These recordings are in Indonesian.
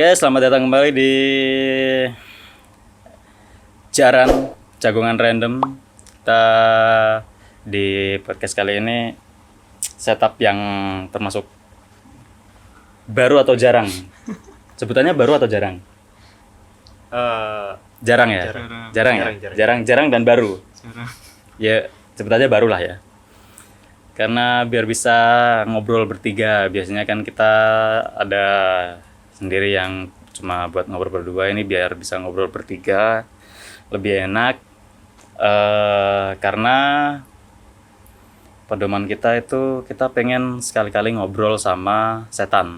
Oke, selamat datang kembali di Jaran Jagongan Random. Kita di podcast kali ini setup yang termasuk baru atau jarang? Sebutannya baru atau jarang? Jarang ya? Jarang ya? Jarang dan baru. Ya, sebutannya baru lah ya. Karena biar bisa ngobrol bertiga, biasanya kan kita ada sendiri yang cuma buat ngobrol berdua, ini biar bisa ngobrol bertiga lebih enak. Karena pedoman kita itu kita pengen sekali-kali ngobrol sama setan.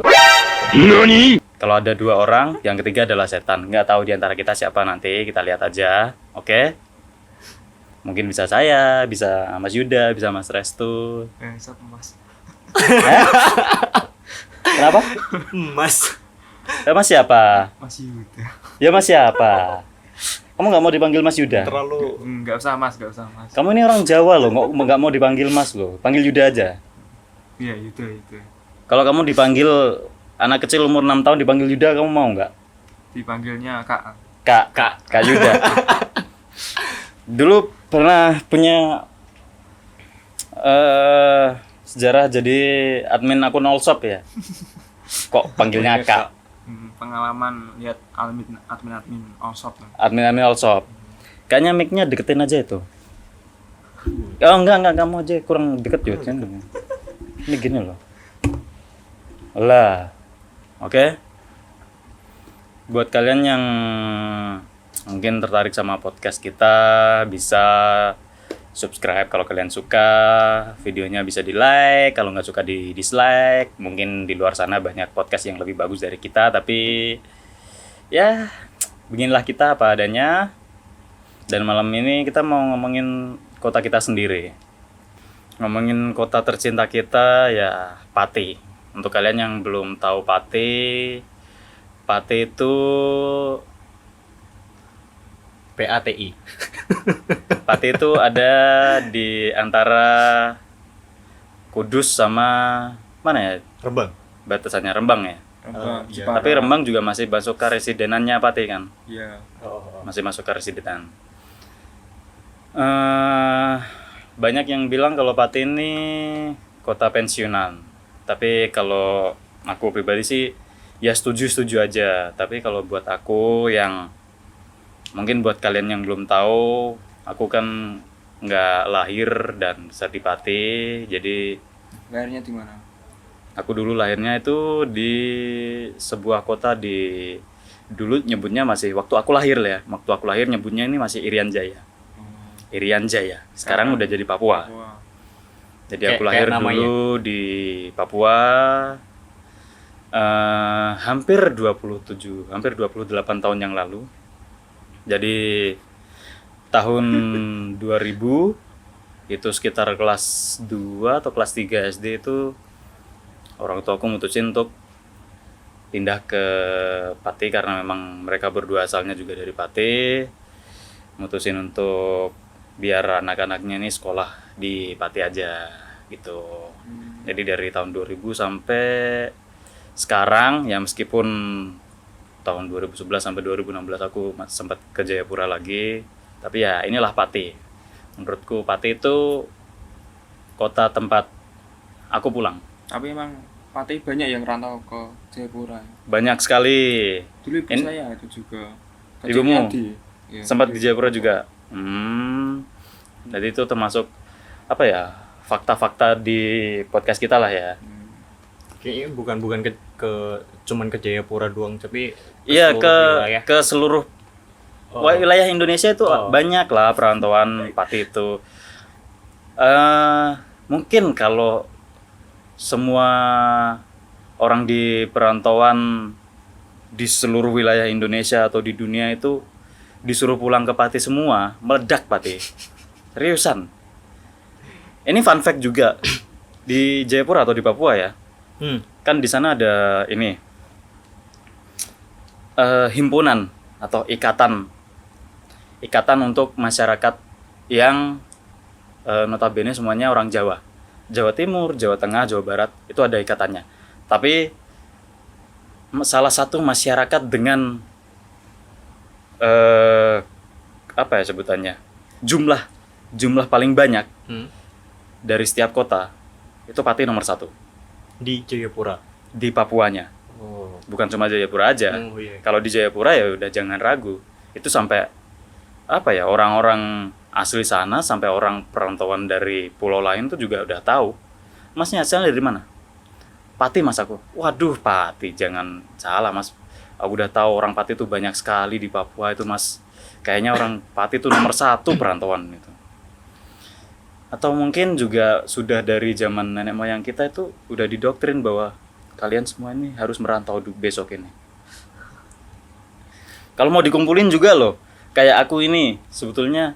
Kalau ada dua orang, yang ketiga adalah setan. Nggak tahu di antara kita siapa, nanti kita lihat aja. Oke? Mungkin bisa saya, bisa Mas Yuda, bisa Mas Restu. Siapa Mas? Kenapa? Mas. Ya Mas siapa? Mas Yuda. Ya Mas siapa? Kamu nggak mau dipanggil Mas Yuda? Terlalu. Nggak usah Mas. Kamu ini orang Jawa loh, nggak mau dipanggil Mas loh. Panggil Yuda aja. Iya itu. Kalau kamu dipanggil anak kecil umur 6 tahun dipanggil Yuda, kamu mau nggak? Dipanggilnya Kak. Kak Yuda. Dulu pernah punya sejarah jadi admin akun Allshop ya. Kok panggilnya Kak? Pengalaman lihat admin Allshop. Admin Allshop. Kayaknya mic-nya deketin aja itu. Oh enggak kamu aja kurang deket juga kan. Ini gini loh. Lah. Oke. Buat kalian yang mungkin tertarik sama podcast kita, bisa subscribe kalau kalian suka, videonya bisa di like, kalau nggak suka di dislike. Mungkin di luar sana banyak podcast yang lebih bagus dari kita, tapi ya beginilah kita apa adanya. Dan malam ini kita mau ngomongin kota kita sendiri, ngomongin kota tercinta kita ya, Pati. Untuk kalian yang belum tahu Pati itu PATI. Pati itu ada di antara Kudus sama mana ya? Rembang. Batasannya Rembang ya. Iya. Tapi Rembang juga masih masuk ke residenannya Pati kan? Iya. Masih masuk ke residenan. Banyak yang bilang kalau Pati ini kota pensiunan. Tapi kalau aku pribadi sih ya setuju aja. Tapi kalau buat aku yang mungkin buat kalian yang belum tahu, aku kan nggak lahir dan besar di Pati, jadi Lahirnya di mana? aku dulu lahirnya itu di sebuah kota di dulu nyebutnya masih waktu aku lahir nyebutnya ini masih Irian Jaya. Sekarang udah jadi Papua. Jadi aku lahir dulu di Papua. Hampir 28 tahun yang lalu. Jadi tahun 2000 itu sekitar kelas 2 atau kelas 3 SD itu orang tua aku mutusin untuk pindah ke Pati karena memang mereka berdua asalnya juga dari Pati. Mutusin untuk biar anak-anaknya ini sekolah di Pati aja gitu. Jadi dari tahun 2000 sampai sekarang ya, meskipun tahun 2011 sampai 2016 aku sempat ke Jayapura lagi, tapi ya inilah Pati. Menurutku Pati itu kota tempat aku pulang. Tapi emang Pati banyak yang rantau ke Jayapura. Banyak sekali. Dulu ibu saya itu juga. Ibumu Ya, sempat di Jayapura juga. Jadi itu termasuk apa ya, fakta-fakta di podcast kita lah ya. Kayaknya bukan cuman ke Jayapura doang, tapi Iya, wilayah. ke seluruh wilayah Indonesia itu banyak lah perantauan Pati itu. Mungkin kalau semua orang di perantauan di seluruh wilayah Indonesia atau di dunia itu disuruh pulang ke Pati semua, meledak Pati. Seriusan. Ini fun fact juga di Jayapura atau di Papua ya. Kan di sana ada ini himpunan atau ikatan untuk masyarakat yang notabene semuanya orang Jawa. Jawa Timur, Jawa Tengah, Jawa Barat itu ada ikatannya. Tapi salah satu masyarakat dengan apa ya sebutannya, jumlah paling banyak dari setiap kota, itu Pati nomor 1 Di Jayapura. di Papuanya. Oh. Bukan cuma Jayapura aja. Oh, iya. Kalau di Jayapura ya udah jangan ragu. Itu sampai apa ya, orang-orang asli sana sampai orang perantauan dari pulau lain tuh juga udah tahu. Masnya asalnya dari mana? Pati mas aku. Waduh Pati, jangan salah mas. Aku udah tahu orang Pati tuh banyak sekali di Papua itu mas. Kayaknya orang Pati tuh nomor 1 perantauan itu. Atau mungkin juga sudah dari zaman nenek moyang kita itu udah didoktrin bahwa kalian semua ini harus merantau besok ini. Kalau mau dikumpulin juga loh, kayak aku ini sebetulnya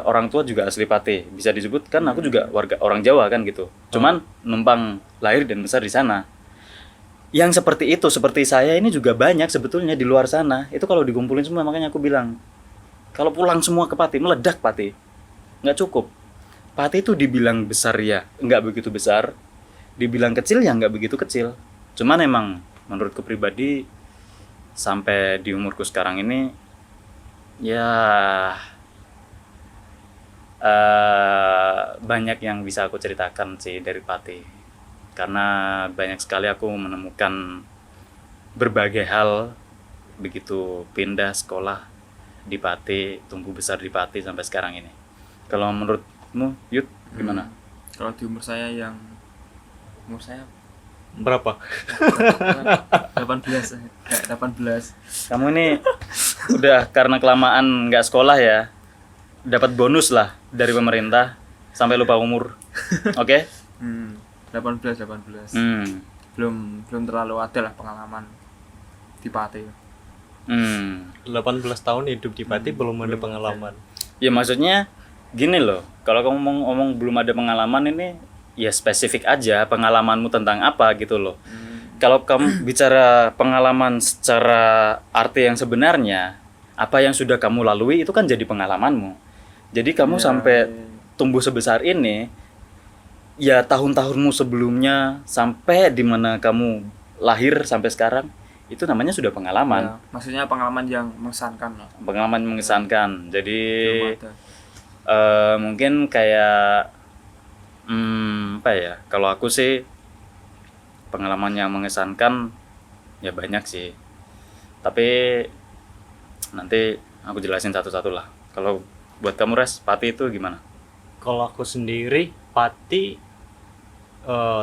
orang tua juga asli Pati, bisa disebut kan aku juga warga orang Jawa kan gitu. Cuman numpang lahir dan besar di sana. Yang seperti itu, seperti saya ini juga banyak sebetulnya di luar sana. Itu kalau dikumpulin semua, makanya aku bilang kalau pulang semua ke Pati, meledak Pati. Nggak cukup. Pati itu dibilang besar ya, nggak begitu besar. Dibilang kecil ya nggak begitu kecil. Cuman emang menurutku pribadi sampai di umurku sekarang ini ya banyak yang bisa aku ceritakan sih dari Pati, karena banyak sekali aku menemukan berbagai hal begitu pindah sekolah di Pati, tumbuh besar di Pati sampai sekarang ini. Kalau menurutmu Yud gimana? Kalau di umur saya Berapa? 18 kayak 18. Kamu ini udah karena kelamaan nggak sekolah ya, dapat bonus lah dari pemerintah sampai lupa umur. Oke? 18. Belum terlalu ada lah pengalaman di Pati. 18 tahun hidup di Pati belum ada pengalaman. Ya maksudnya gini loh, kalau kamu ngomong belum ada pengalaman ini, ya spesifik aja pengalamanmu tentang apa gitu loh. Kalau kamu bicara pengalaman secara arti yang sebenarnya, apa yang sudah kamu lalui itu kan jadi pengalamanmu. Jadi kamu sampai tumbuh sebesar ini, ya tahun-tahunmu sebelumnya sampai di mana kamu lahir sampai sekarang, itu namanya sudah pengalaman. Ya, maksudnya pengalaman yang mengesankan lah. Pengalaman mengesankan. Jadi Belum ada. mungkin kayak apa ya, kalau aku sih pengalaman yang mengesankan ya banyak sih, tapi nanti aku jelasin satu-satu lah. Kalau buat kamu Res, Pati itu gimana? Kalau aku sendiri, Pati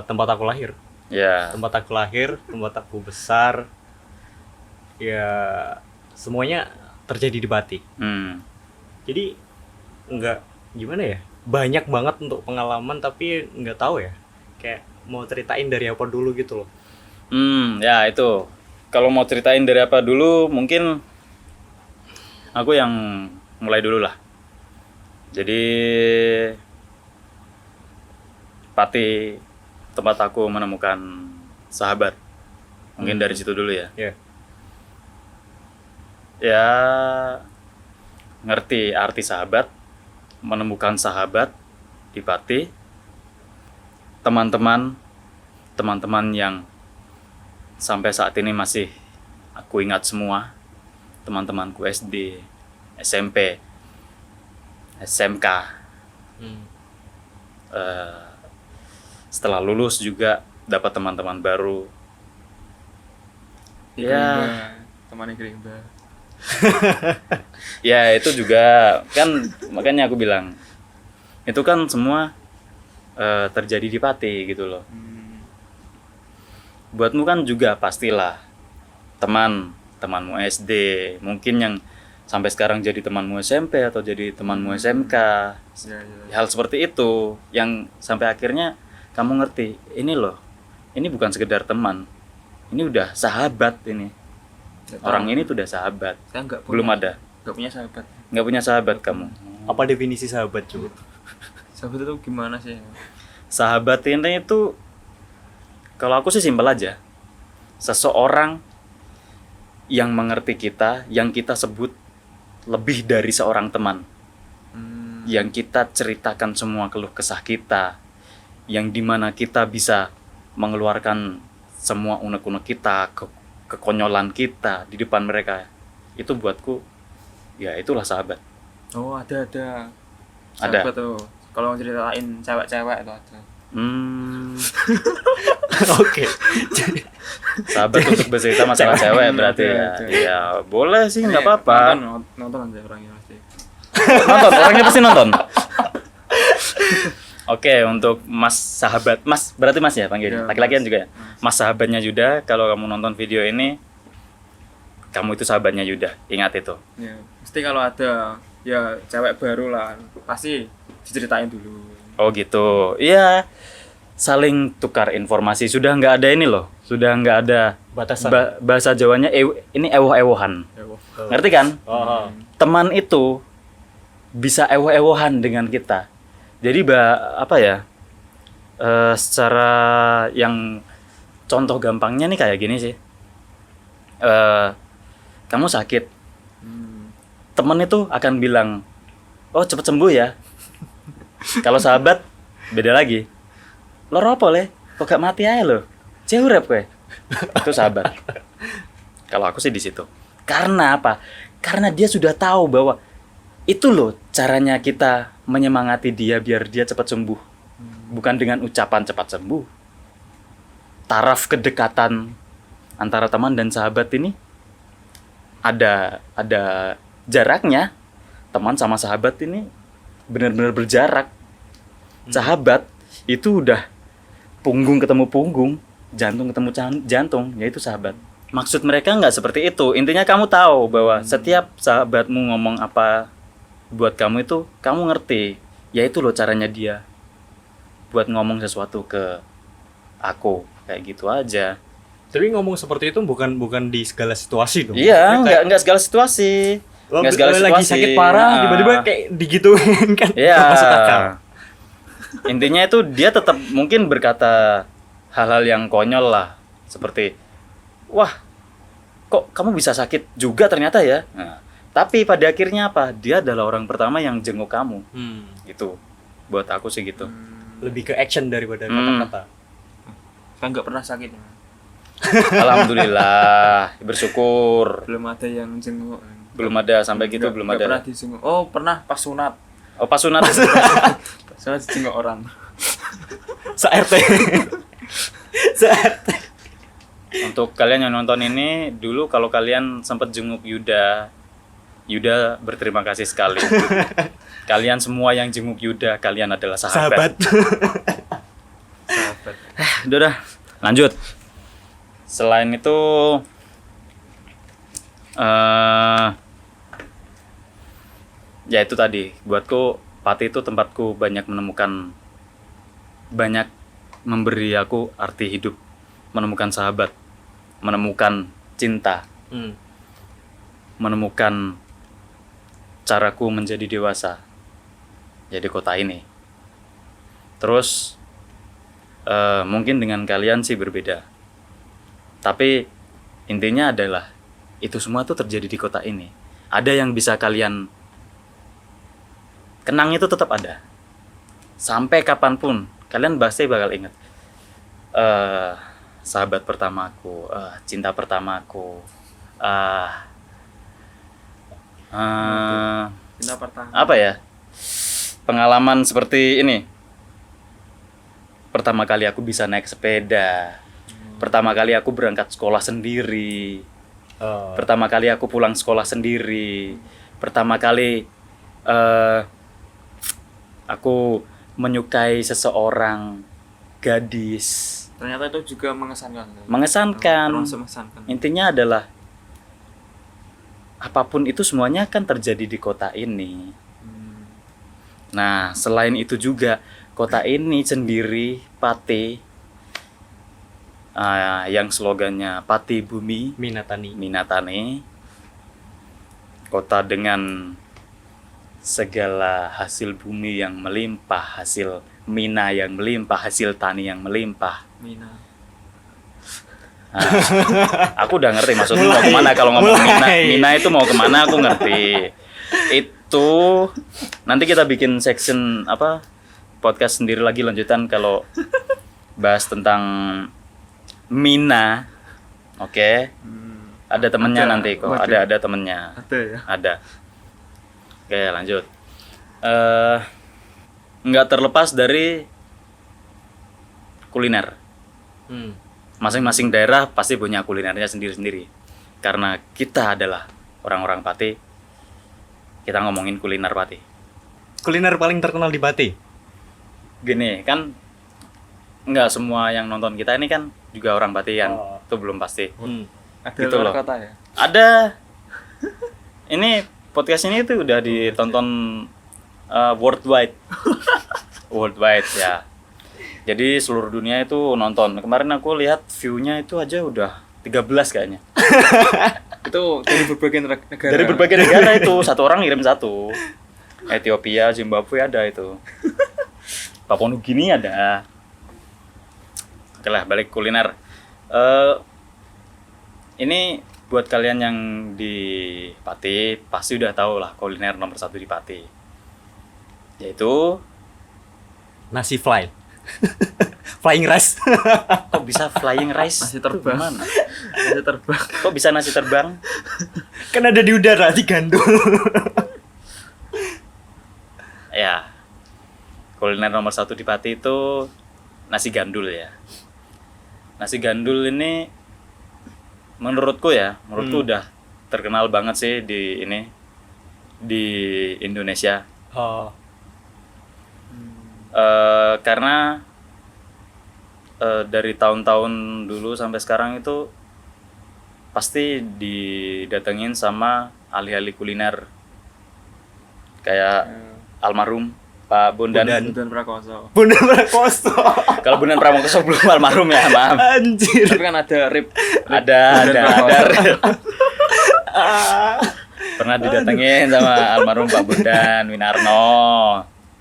tempat aku lahir. Ya. Tempat aku lahir, tempat aku besar. Ya semuanya terjadi di Pati. Jadi nggak gimana ya, banyak banget untuk pengalaman tapi nggak tahu ya, kayak mau ceritain dari apa dulu gitu loh. Ya itu. Kalau mau ceritain dari apa dulu, mungkin aku yang mulai dulu lah. Jadi Pati tempat aku menemukan sahabat. Mungkin dari situ dulu ya. Ya. Ya ngerti arti sahabat, menemukan sahabat di Pati, teman-teman yang sampai saat ini masih aku ingat semua, teman-temanku SD, SMP, SMK. Setelah lulus juga dapat teman-teman baru. Temannya Grimba. Ya itu juga kan, makanya aku bilang itu kan semua terjadi di Pati gitu loh. Buatmu kan juga pastilah temanmu SD mungkin yang sampai sekarang jadi temanmu SMP atau jadi temanmu SMK. Hal seperti itu yang sampai akhirnya kamu ngerti, ini loh, ini bukan sekedar teman, ini udah sahabat ini. Orang ini tuh udah sahabat. Saya belum ada. Nggak punya sahabat. Nggak punya sahabat kamu. Apa definisi sahabat coba? Sahabat itu gimana sih? Sahabat ini itu kalau aku sih simpel aja. Seseorang yang mengerti kita, yang kita sebut lebih dari seorang teman. Yang kita ceritakan semua keluh kesah kita, yang dimana kita bisa mengeluarkan semua unek-unek kita, kekonyolan kita di depan mereka, itu buatku ya itulah sahabat. Oh, ada. Ada. Sahabat tuh. Kalau ceritain cewek-cewek itu ada. Oke. Sahabat untuk bercerita masalah cewek berarti ya. Oke. Ya boleh sih, nggak apa-apa. Nonton aja orangnya pasti. Nonton, orangnya pasti nonton. Oke, untuk Mas sahabat, Mas berarti Mas ya panggilnya, Ya, laki-lakian Mas. juga ya. Mas sahabatnya Yuda, kalau kamu nonton video ini, kamu itu sahabatnya Yuda, ingat itu. Ya, mesti kalau ada ya cewek baru lah, pasti diceritain dulu. Oh gitu, iya. Saling tukar informasi, sudah nggak ada ini loh, sudah nggak ada Batasan. bahasa Jawanya ini ewoh-ewohan, Ya, wah. ngerti kan? Oh. Teman itu bisa ewoh-ewohan dengan kita. Jadi apa ya? Secara yang contoh gampangnya nih kayak gini sih. Kamu sakit, temen itu akan bilang, oh cepet sembuh ya. Kalau sahabat beda lagi. Lo apa le? Kok gak mati aja lo? Jauh rep gue. Itu sahabat. Kalau aku sih di situ. Karena apa? Karena dia sudah tahu bahwa itu loh caranya kita menyemangati dia biar dia cepat sembuh. Bukan dengan ucapan cepat sembuh. Taraf kedekatan antara teman dan sahabat ini ada jaraknya. Teman sama sahabat ini benar-benar berjarak. Sahabat itu udah punggung ketemu punggung, jantung ketemu jantung, yaitu sahabat. Maksud mereka nggak seperti itu. Intinya kamu tahu bahwa setiap sahabatmu ngomong apa buat kamu itu, kamu ngerti. Ya itu loh caranya dia buat ngomong sesuatu ke aku, kayak gitu aja. Tapi ngomong seperti itu bukan di segala situasi dong. Iya, Kayak- nggak segala situasi. Lo Nggak segala lagi situasi. sakit parah, Nah. tiba-tiba kayak digituin kan. Iya. Nggak masuk akal. Intinya itu dia tetap mungkin berkata hal-hal yang konyol lah, seperti wah, kok kamu bisa sakit juga ternyata ya. Nah, tapi pada akhirnya apa? Dia adalah orang pertama yang jenguk kamu. Gitu. Buat aku sih gitu. Lebih ke action daripada Hmm. kata-kata. Kan nggak pernah sakit. Alhamdulillah, bersyukur. Belum ada yang jenguk. Belum ada sampai gitu, belum Nggak ada. pernah dijenguk. Oh, pernah pas sunat. Oh, pas sunat. Sunat dijenguk orang. Se-RT. Se-RT. Untuk kalian yang nonton ini, dulu kalau kalian sempat jenguk Yuda berterima kasih sekali. Kalian semua yang jenguk Yuda, kalian adalah Sahabat. Sahabat. Udah, lanjut. Selain itu, ya itu tadi, buatku Pati itu tempatku banyak memberi aku arti hidup, menemukan sahabat, menemukan cinta, menemukan caraku menjadi dewasa, ya di kota ini. Terus mungkin dengan kalian sih berbeda, tapi intinya adalah itu semua tuh terjadi di kota ini. Ada yang bisa kalian kenang, itu tetap ada sampai kapanpun. Kalian pasti bakal ingat sahabat pertamaku, cinta pertamaku, Cinta pertama. apa ya, pengalaman seperti ini. Pertama kali aku bisa naik sepeda, pertama kali aku berangkat sekolah sendiri, pertama kali aku pulang sekolah sendiri, pertama kali aku menyukai seseorang gadis. Ternyata itu juga mengesankan. Mengesankan. Termasuk mengesankan. Intinya adalah apapun itu semuanya kan terjadi di kota ini. Nah, selain itu juga kota ini sendiri, Pati, yang slogannya Pati Bumi Minatani. Minatani, kota dengan segala hasil bumi yang melimpah, hasil mina yang melimpah, hasil tani yang melimpah. Mina. Nah, aku udah ngerti maksudnya mau kemana kalau ngomong mina itu mau kemana, aku ngerti. Itu nanti kita bikin section apa podcast sendiri lagi lanjutan kalau bahas tentang Mina. Oke. Ada temennya Ada. nanti kok. Waduh. Ada temennya. Ada ya. Ada. Oke, lanjut. Nggak terlepas dari kuliner. Masing-masing daerah pasti punya kulinernya sendiri-sendiri. Karena kita adalah orang-orang Pati, kita ngomongin kuliner Pati. Kuliner paling terkenal di Pati. Gini, kan nggak semua yang nonton kita ini kan juga orang Pati kan. Oh. Itu belum pasti. Ada Gitu luar loh. kota ya. Ada. Ini podcast ini tuh udah ditonton worldwide. Worldwide ya. Jadi seluruh dunia itu nonton. Kemarin aku lihat view-nya itu aja udah 13 kayaknya. Itu dari berbagai negara. Dari berbagai negara itu, satu orang ngirim satu. Ethiopia, Zimbabwe ada itu. Papua Nugini ada. Oke lah, balik kuliner. Ini buat kalian yang di Pati pasti udah tahu lah kuliner nomor 1 di Pati. Yaitu Nasi fly. Flying rice. kok bisa flying rice? Nasi Itu terbang. gimana? Nasi terbang. Kok bisa nasi terbang? Kan ada di udara, digandul. Ya, kuliner nomor 1 di Pati itu nasi gandul ya. Nasi gandul ini menurutku udah terkenal banget sih di Indonesia. Oh. Karena dari tahun-tahun dulu sampai sekarang itu pasti didatengin sama ahli-ahli kuliner kayak almarhum Pak Bondan. Dan Prakoso. Bunda Prakoso. Kalau Bondan Pramokoso belum almarhum ya, maaf. Anjir. Tapi kan ada rib. Ada. Pernah didatengin sama almarhum Pak Bondan Winarno.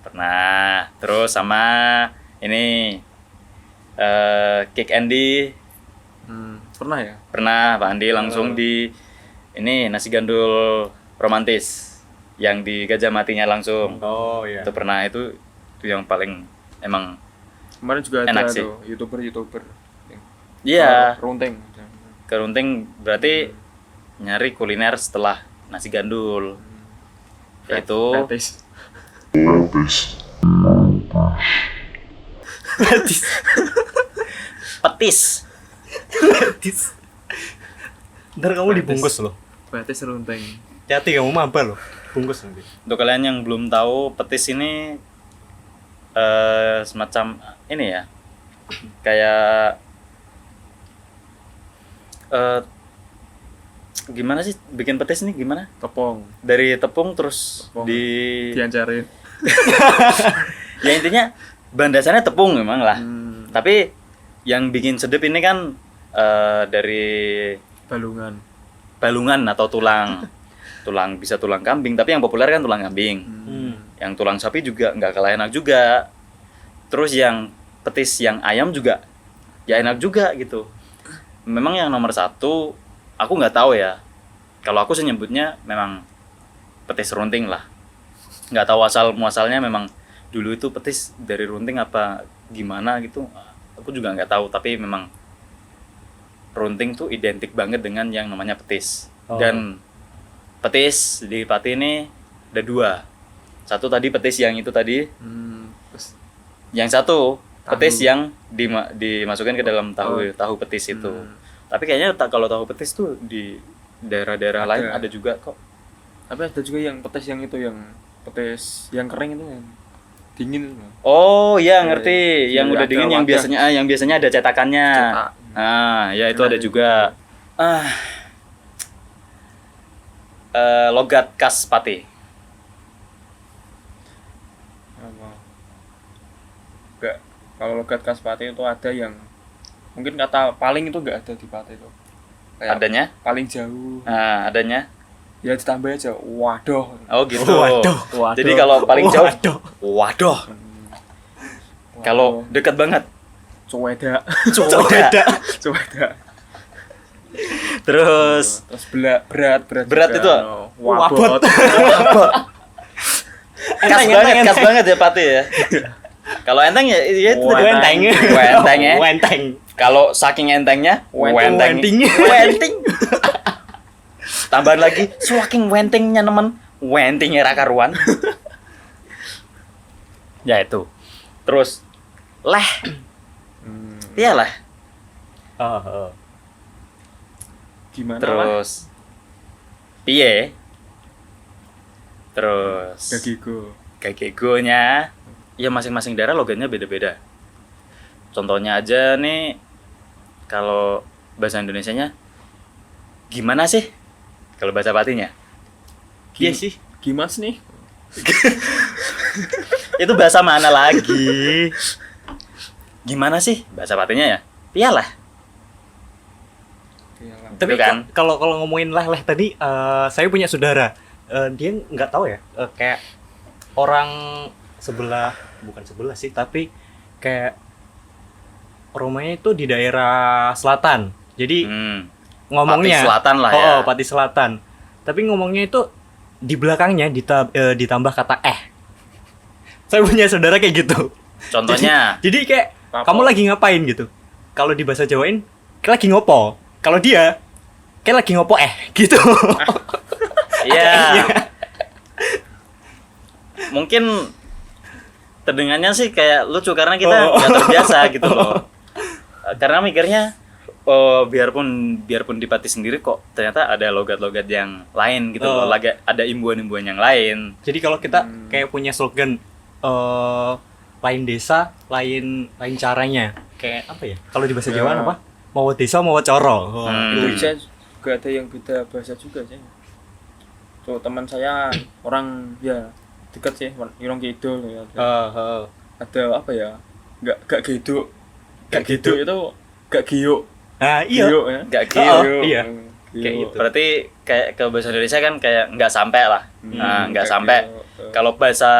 Pernah. Terus sama ini Kick Andy. Pernah ya? Pernah Pak Andi langsung di ini nasi gandul romantis yang di Gajah Matinya langsung. Oh iya. Itu pernah, itu yang paling emang Kemarin juga Enak ada sih. tuh YouTuber. iya. Runting. Kerunting berarti nyari kuliner setelah nasi gandul. Yaitu Fetis. petis. Petis. Ntar kamu dibungkus loh. Fetis runting. Hati kamu maba loh. Bungkus nanti. Untuk kalian yang belum tahu, petis ini semacam ini ya. Kayak gimana sih bikin petis ini gimana? Tepung. Dari tepung terus Tepung. Diancarin. ya intinya bahan dasarnya tepung memang lah. Tapi yang bikin sedep ini kan dari balungan atau tulang. Bisa tulang kambing, tapi yang populer kan tulang kambing. Yang tulang sapi juga nggak kalah enak juga. Terus yang petis yang ayam juga ya enak juga gitu. Memang yang nomor 1 aku nggak tahu ya. Kalau aku sih nyebutnya memang petis runting lah. Nggak tahu asal muasalnya memang dulu itu petis dari runting apa gimana gitu. Aku juga nggak tahu, tapi memang runting tuh identik banget dengan yang namanya petis. Oh. Dan petis di Pati ini ada 2. Satu tadi petis yang itu tadi. Terus Yang satu petis Tahu. yang dimasukkan ke dalam tahu petis itu. Tapi kayaknya kalau tahu petis tuh di daerah-daerah Ada. lain ada juga kok. tapi ada juga yang petis yang itu yang petis yang kering itu yang dingin itu. Oh ya ngerti, yang Jadi udah ada dingin yang wadah. biasanya ada cetakannya. Cetak. Ya itu Nah, ada itu juga. Logat khas Pati. Apa? Enggak. Kalau logat khas Pati itu ada yang mungkin kata paling itu enggak ada di Pati itu. Kayak Adanya? paling jauh. Adanya. Ya ditambah aja waduh. Oh gitu. Waduh. Jadi kalau paling jauh, Waduh. waduh. Kalau dekat banget, cuweda. Cuweda. Cuweda. Terus Terus berat Berat juga, itu? no. Wabot. khas banget ya Pati ya. Kalau enteng ya itu Wenteng. Wenteng ya. Wenteng. Kalau saking entengnya, Wenting. wenting. Tambahan lagi, saking wentingnya nemen, wentingnya ra karuan. Ya itu. Terus leh. Iya lah. Gimana lah? Terus piye? Terus gagigo-nya ya masing-masing daerah logatnya beda-beda. Contohnya aja nih kalau bahasa Indonesianya gimana sih? Kalau bahasa Patinya? Iya sih. Gimas nih. Itu bahasa mana lagi? Gimana sih bahasa Patinya ya? Piyalah. Iyalah. Tapi Gitu kan? kalau ngomongin leh tadi, saya punya saudara. Dia nggak tahu ya, kayak orang bukan sebelah sih, tapi kayak rumahnya itu di daerah selatan. Jadi ngomongnya Pati Selatan lah ya. Pati Selatan. Tapi ngomongnya itu di belakangnya ditambah kata Saya punya saudara kayak gitu. Contohnya Jadi kayak Apa? kamu lagi ngapain gitu. Kalau di bahasa Jawain, kayak lagi ngopo. Kalau dia kayak lagi ngopo gitu. iya. Mungkin terdengarnya sih kayak lucu karena kita nggak terbiasa gitu loh. Karena mikirnya biarpun di Pati sendiri kok ternyata ada logat-logat yang lain gitu loh. Ada imbuhan-imbuhan yang lain. Jadi kalau kita kayak punya slogan lain desa, lain caranya. Kayak apa ya? Kalau di bahasa Ya. Jawa apa? Mau desa, mau coro. Indonesia juga ada yang beda bahasa juga sih. So teman saya orang ya dekat sih, Irong Kidul ya. Ada apa ya? Gak gitu. Gak gitu itu gak giyo. Nah, iya. Giyo ya. Nggak gitu. Iya. Giyo. Kayak gitu. Berarti kayak ke bahasa Indonesia kan kayak nggak sampai lah. Nah, nggak Gak sampai. giyo. Kalau bahasa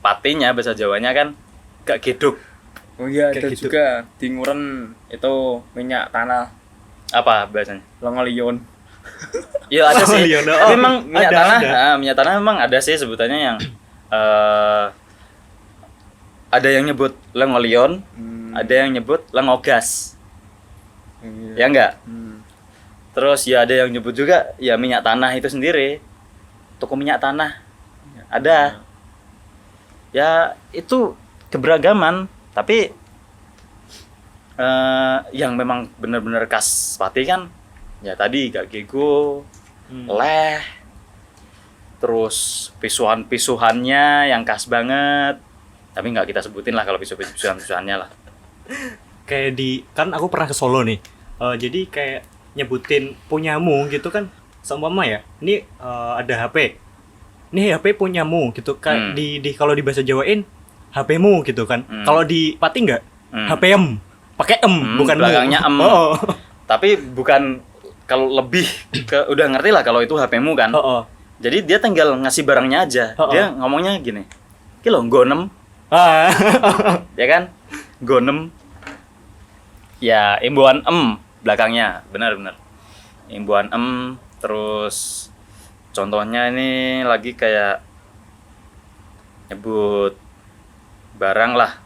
Patinya, bahasa Jawanya kan gak giduk. Oh iya, Kayak ada gitu. juga di Nguren itu minyak tanah Apa bahasanya? Longolion. Iya ada sih. Iya, Tapi memang minyak ada, tanah, ada. minyak tanah memang ada sih sebutannya yang ada yang nyebut lengolion, ada yang nyebut lengogas. Iya. Ya enggak? Hmm. Terus ya ada yang nyebut juga ya minyak tanah itu sendiri. Toko minyak tanah. Ada. Ya itu keberagaman, tapi yang memang benar-benar khas Pati kan ya tadi gak gego, leh, terus pisuhan-pisuhannya yang khas banget, tapi nggak kita sebutin lah kalau pisuhan-pisuhannya lah. Kayak kan aku pernah ke Solo nih. Jadi kayak nyebutin punyamu gitu kan, seumpama ya. Ini ada HP. Ini HP punyamu gitu kan. Di kalau di bahasa Jawain HP-mu gitu kan. Kalau di Pati enggak? HP-em. Pakai bukan mu. Belakangnya em. Oh. Tapi bukan, kalau lebih ke udah ngerti lah kalau itu HP-mu kan. Jadi dia tinggal ngasih barangnya aja. Dia ngomongnya gini. Ki lho nggonem. Ya kan? Nggonem. Ya, imbuhan belakangnya. Benar-benar. Imbuhan terus contohnya ini lagi kayak nyebut barang lah.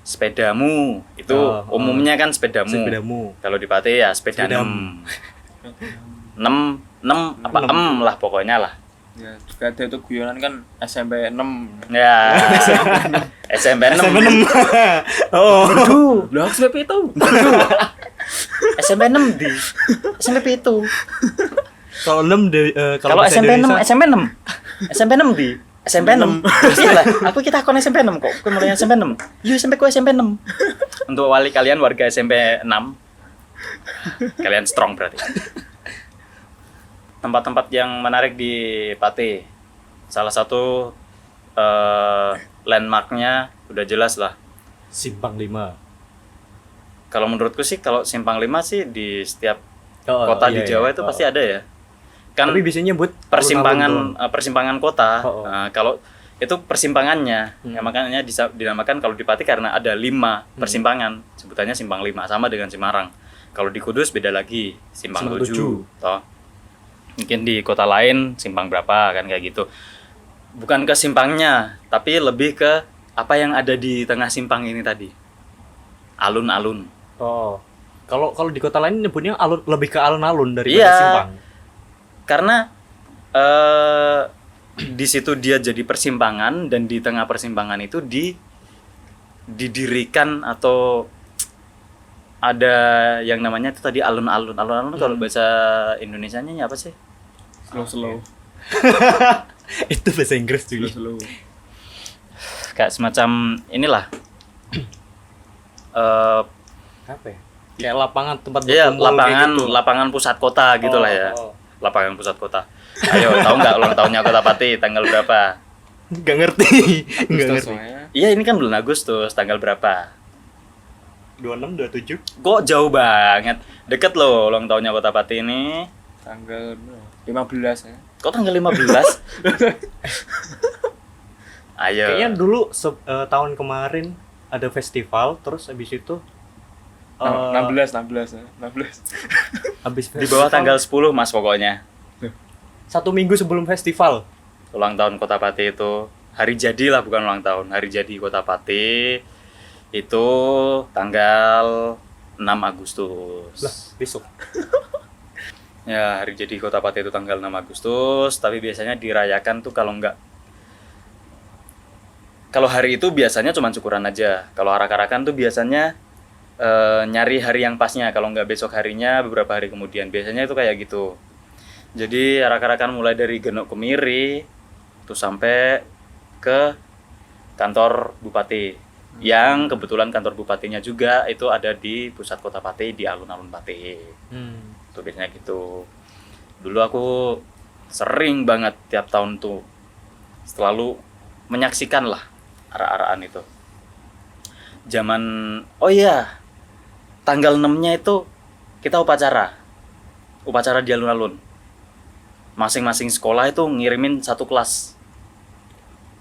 Sepedamu itu umumnya kan sepedamu. Kalau di Pati ya sepeda nem apa lah pokoknya lah. Ya, juga ada itu guyonan kan SMP 6. Ya. SMP 6. Oh. Lah SMP itu. SMP 6 di. SMP itu. Kalau 6 Kalau bahasa SMP 6, Indonesia- SMP 6. SMP 6 di. SMP 6. Iya lah, aku kita akun SMP 6 kok. Aku mulai SMP 6. Yuk SMP ku SMP 6. Untuk wali kalian warga SMP 6. Kalian strong berarti. Tempat-tempat yang menarik di Pati. Salah satu landmarknya udah jelas lah. Simpang 5. Kalau menurutku sih kalau Simpang 5 sih di setiap kota di Jawa itu pasti ada ya. Kan Tapi biasanya buat persimpangan kota. Oh. Nah, kalau itu persimpangannya, ya makanya dinamakan kalau di Pati karena ada 5 persimpangan, sebutannya Simpang 5 sama dengan Semarang. Kalau di Kudus beda lagi, Simpang 7. Toh. Mungkin di kota lain simpang berapa kan kayak gitu. Bukan ke simpangnya, tapi lebih ke apa yang ada di tengah simpang ini tadi. Alun-alun. Oh. Kalau di kota lain nyebutnya lebih ke alun-alun daripada Iya. simpang. Karena di situ dia jadi persimpangan, dan di tengah persimpangan itu didirikan atau ada yang namanya itu tadi alun-alun. Alun-alun kalau bahasa Indonesianya apa sih? Slow. Itu bahasa Inggris juga. Slow. Kayak semacam inilah. Apa ya? Kayak lapangan tempat Iya, berkumpul kayak gitu. lapangan pusat kota gitulah ya. Oh. Lapangan pusat kota. Ayo, tahu nggak ulang tahunnya Kota Pati tanggal berapa? Nggak ngerti. Nggak ngerti. Soalnya Iya, ini kan bulan Agustus, tanggal berapa? 26, 27. Kok jauh banget? Deket loh ulang tahunnya Kota Pati ini. tanggal 15 ya. Kok tanggal 15? Ayo. Kayaknya dulu tahun kemarin ada festival, terus habis itu 16 ya. 16. habis Di bawah tanggal 10 Mas pokoknya. 1 minggu sebelum festival. Ulang tahun Kota Pati itu hari jadi lah, bukan ulang tahun. Hari jadi Kota Pati itu tanggal 6 Agustus. Lah, besok. Ya, hari jadi Kota Pati itu tanggal 6 Agustus, tapi biasanya dirayakan tuh kalau hari itu biasanya cuma syukuran aja. Kalau arak-arakan tuh biasanya nyari hari yang pasnya. Kalau nggak besok harinya, beberapa hari kemudian. Biasanya itu kayak gitu. Jadi arak-arakan mulai dari Genuk Kemiri terus sampai ke kantor Bupati. Yang kebetulan kantor Bupatinya juga itu ada di pusat Kota Pati, di alun-alun Pati. Itu biasanya gitu. Dulu aku sering banget tiap tahun tuh selalu menyaksikan lah arak-arakan itu. Oh iya, tanggal 6-nya itu kita upacara di alun-alun. Masing-masing sekolah itu ngirimin satu kelas.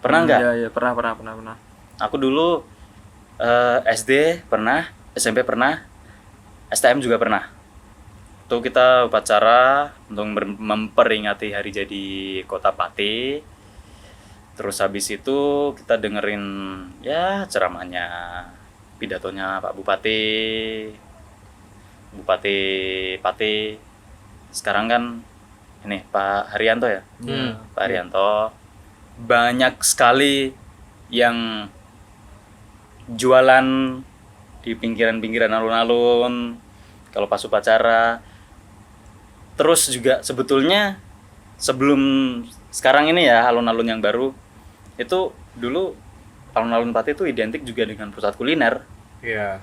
Pernah nggak? Iya, pernah. Aku dulu SD pernah, SMP pernah, STM juga pernah. Itu kita upacara untuk memperingati hari jadi Kota Pati. Terus habis itu kita dengerin ya ceramahnya, pidatonya Pak Bupati Pati. Sekarang kan ini Pak Haryanto ya. Pak Haryanto banyak sekali yang jualan di pinggiran-pinggiran alun-alun kalau pas upacara. Terus juga sebetulnya sebelum sekarang ini ya, alun-alun yang baru itu dulu alun-alun Pati itu identik juga dengan pusat kuliner. Iya,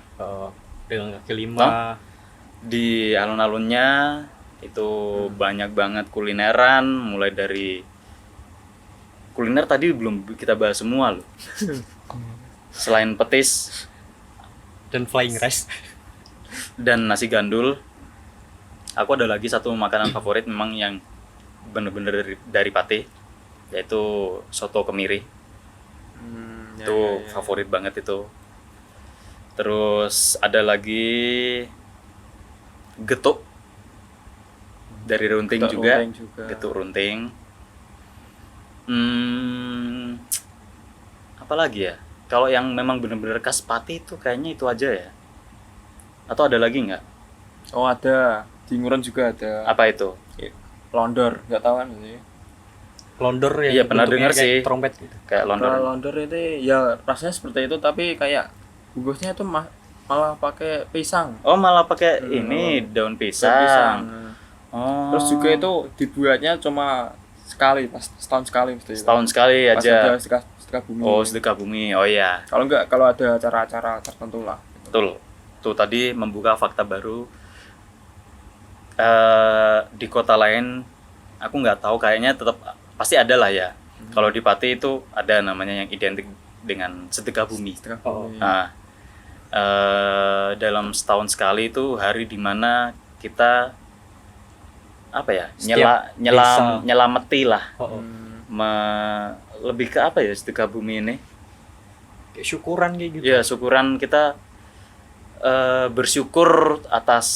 dengan kaki lima. Di alun-alunnya itu banyak banget kulineran, mulai dari kuliner tadi belum kita bahas semua loh. Selain petis Dan flying rice. dan nasi gandul, aku ada lagi satu makanan favorit memang yang bener-bener dari Pati, yaitu soto kemiri. Itu favorit banget itu. Terus ada lagi getuk dari Runting juga. Getuk Runting. Apa lagi ya? Kalau yang memang bener-bener khas Pati itu kayaknya itu aja ya. Atau ada lagi nggak? Oh, ada. Di Nguren juga ada. Apa itu? Londor, nggak tahu kan sih. Londor yang Iya, pernah bentuknya dengar kayak sih. trompet gitu. Kayak Kalau londor. Londor itu ya rasanya seperti itu, tapi kayak bungkusnya itu malah pakai pisang. Oh, malah pakai ini daun pisang. Oh. Terus juga itu dibuatnya cuma sekali, setahun sekali mesti. Setahun sekali Pas ada aja. sedekah bumi. Oh, sedekah bumi. Oh iya. Kalau enggak, kalau ada acara-acara tertentu lah. Betul. Tuh tadi membuka fakta baru. Di kota lain aku nggak tahu, kayaknya tetap pasti ada lah ya. Kalau di Pati itu ada namanya yang identik dengan sedekah bumi. Sedekah Oh. bumi. Nah, dalam setahun sekali itu hari dimana kita apa ya, Setiap desa. nyelameti lah, lebih ke apa ya sedekah bumi ini? Kayak syukuran kayak gitu. Ya syukuran kita, bersyukur atas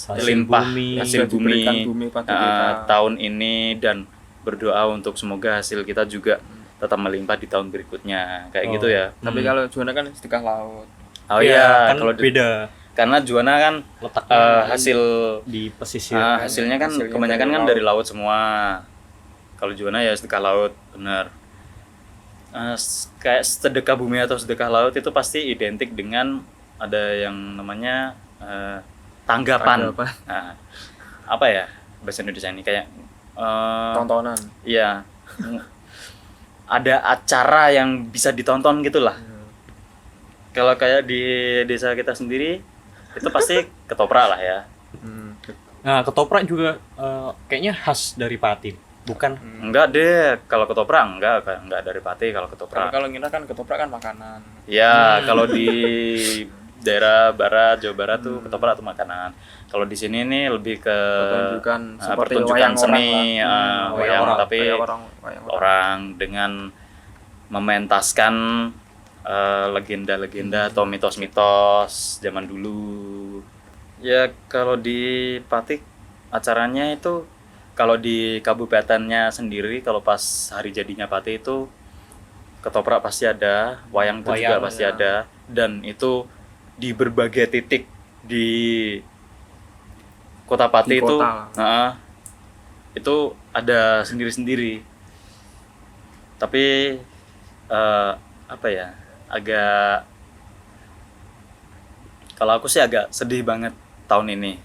Hasil limpah bumi. hasil Yang diberikan bumi, bumi pada kita. tahun ini, dan berdoa untuk semoga hasil kita juga tetap melimpah di tahun berikutnya kayak Oh. gitu ya. Tapi kalau juana kan sedekah laut. Oh Iya, iya, kan kalau beda. karena Juwana kan Letaknya hasil di pesisir. hasilnya kan hasilnya kebanyakan dari kan laut. dari laut semua. Kalau Juwana ya sedekah laut, benar. Kayak sedekah bumi atau sedekah laut itu pasti identik dengan ada yang namanya tanggapan. Nah, apa ya bahasa Indonesia ini kayak Tontonan. iya ada acara yang bisa ditonton gitulah. Kalau kayak di desa kita sendiri itu pasti ketoprak lah ya. Nah, ketoprak juga kayaknya khas dari Pati, bukan? Enggak deh, kalau ketoprak enggak dari Pati kalau ketoprak. Kalau kita kan ketoprak kan makanan. Ya, kalau di daerah barat, Jawa Barat tuh ketoprak tuh makanan. Kalau di sini nih lebih ke Pertunjukan seperti pertunjukan wayang seni, orang lah. wayang orang, tapi wayang orang dengan mementaskan legenda-legenda atau mitos-mitos zaman dulu. Ya kalau di Pati acaranya itu kalau di kabupatennya sendiri kalau pas hari jadinya Pati itu ketoprak pasti ada, wayang itu juga Wayang, pasti ya. ada, dan itu di berbagai titik di Kota Pati Di itu kota. itu ada sendiri-sendiri. Tapi apa ya, agak kalau aku sih agak sedih banget tahun ini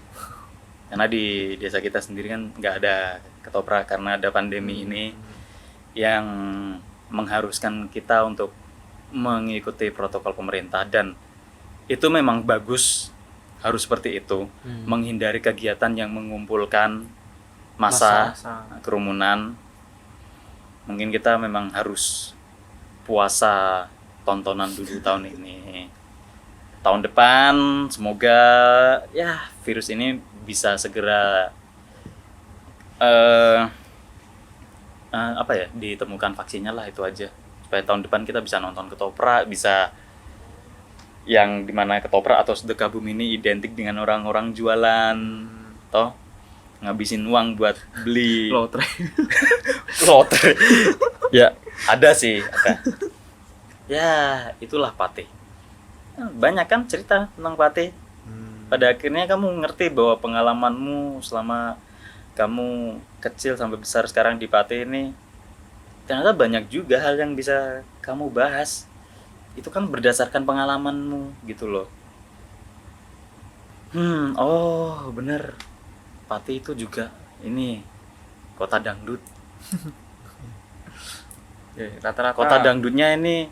karena di desa kita sendiri kan nggak ada ketoprak karena ada pandemi ini yang mengharuskan kita untuk mengikuti protokol pemerintah, dan itu memang bagus, harus seperti itu, menghindari kegiatan yang mengumpulkan massa, kerumunan. Mungkin kita memang harus puasa tontonan dulu tahun ini. Tahun depan semoga ya virus ini bisa segera apa ya, ditemukan vaksinnya lah, itu aja. Supaya tahun depan kita bisa nonton ketoprak, bisa yang dimana ketoprak atau sedekah bumi ini identik dengan orang-orang jualan, toh ngabisin uang buat beli Lotre. lotre. Ya ada sih, ada. Ya itulah Pati. Banyak kan cerita tentang Pati. Pada akhirnya kamu ngerti bahwa pengalamanmu selama kamu kecil sampai besar sekarang di Pati ini ternyata banyak juga hal yang bisa kamu bahas. Itu kan berdasarkan pengalamanmu gitu loh. Oh bener, Pati itu juga ini kota dangdut. Ya, rata-rata Kota dangdutnya ini,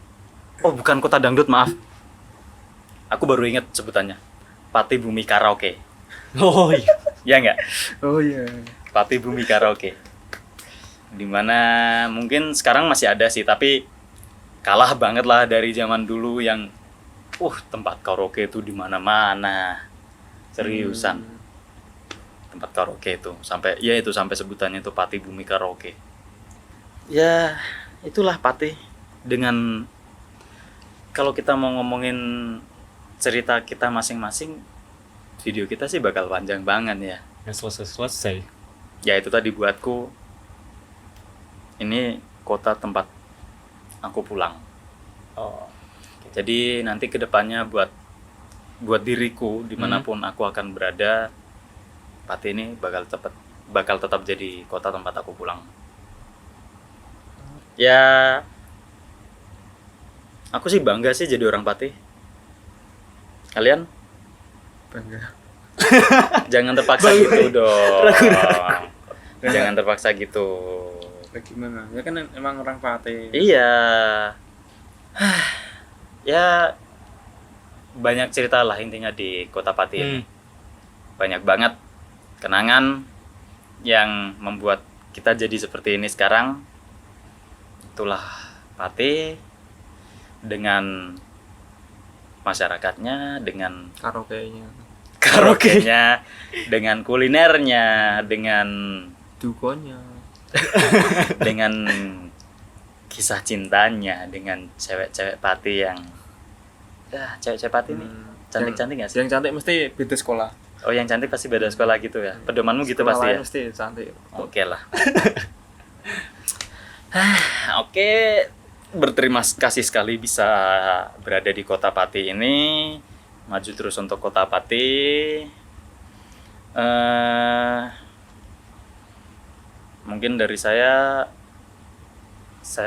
oh bukan kota dangdut, maaf. Aku baru ingat sebutannya. Pati Bumi Karaoke. Oh iya. Ya enggak? Oh iya. Pati Bumi Karaoke. Dimana mungkin sekarang masih ada sih, tapi kalah banget lah dari zaman dulu yang tempat karaoke itu di mana-mana. Seriusan. Tempat karaoke itu sampai sebutannya itu Pati Bumi Karaoke. Ya, itulah Pati. Dengan kalau kita mau ngomongin cerita kita masing-masing, video kita sih bakal panjang banget ya. Yang selesai. Ya itu tadi buatku, ini kota tempat aku pulang. Oh. Jadi nanti kedepannya buat diriku dimanapun aku akan berada, Pati ini bakal tetap jadi kota tempat aku pulang. Ya, aku sih bangga sih jadi orang Pati. Kalian? Bangga. Jangan terpaksa gitu dong. Jangan terpaksa gitu. Bagaimana? Ya kan emang orang Pati. Iya. Ya banyak cerita lah intinya di kota Pati ini. Banyak banget kenangan yang membuat kita jadi seperti ini sekarang. Itulah Pati dengan masyarakatnya, dengan karaoke-nya, dengan kulinernya, dengan dukonya, dengan kisah cintanya, dengan cewek-cewek Pati yang cewek-cewek Pati nih cantik-cantik nggak sih? Yang cantik mesti beda sekolah. Oh, yang cantik pasti beda sekolah gitu ya. Pedomanmu gitu pasti ya. Mesti cantik. Oke lah. Oke, berterima kasih sekali bisa berada di kota Pati ini, maju terus untuk Kota Pati. Mungkin dari saya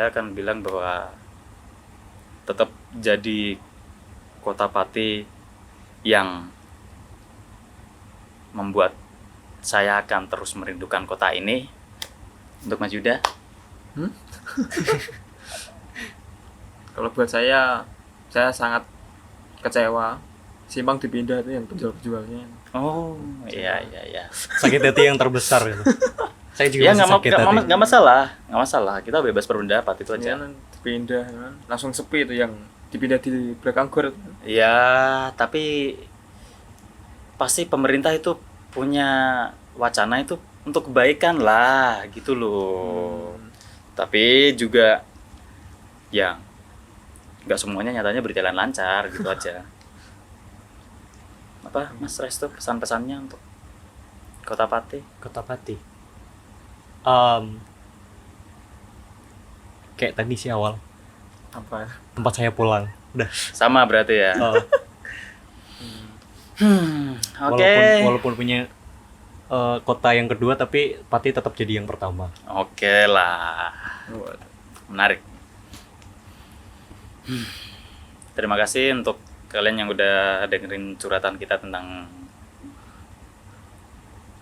akan bilang bahwa tetap jadi Kota Pati yang membuat saya akan terus merindukan kota ini. Untuk Mas Yuda, Kalau buat saya sangat kecewa. Simpang dipindah itu yang penjual-penjualnya. oh iya. Sakit hati yang terbesar gitu. Saya juga Ya masih sakit hati. nggak masalah, kita bebas berpendapat itu aja. Kan dipindah kan. Langsung sepi itu yang dipindah di belakang gor. Ya, tapi pasti pemerintah itu punya wacana itu untuk kebaikan lah, gitu loh. Tapi juga ya nggak semuanya nyatanya berjalan lancar, gitu aja. Apa Mas Resto pesan-pesannya untuk Kota Pati? Kota Pati. Kayak tadi sih awal, Apa? tempat saya pulang. Udah. Sama berarti ya. Oke. Walaupun punya kota yang kedua, tapi Pati tetap jadi yang pertama. Oke lah. Menarik. Terima kasih untuk kalian yang udah dengerin curhatan kita tentang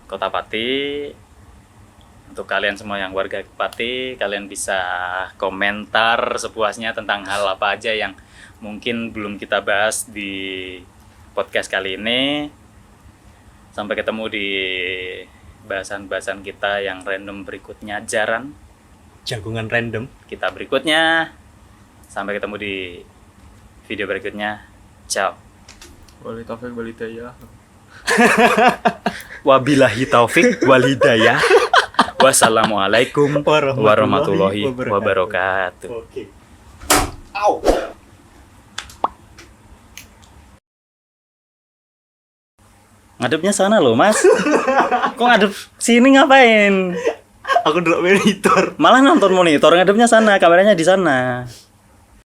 Kota Pati. Untuk kalian semua yang warga Pati, kalian bisa komentar sepuasnya tentang hal apa aja yang mungkin belum kita bahas di podcast kali ini. Sampai ketemu di bahasan-bahasan kita yang random berikutnya, Jagungan random. kita berikutnya. Sampai ketemu di video berikutnya. Ciao. Wali taufik wal hidayah. Wabillahi taufik wal hidayah. Wassalamualaikum warahmatullahi wabarakatuh. Oke. Au. Ngadepnya sana loh, Mas. Kok ngadep sini ngapain? Aku dulu monitor. Malah nonton monitor, ngadepnya sana, kameranya di sana.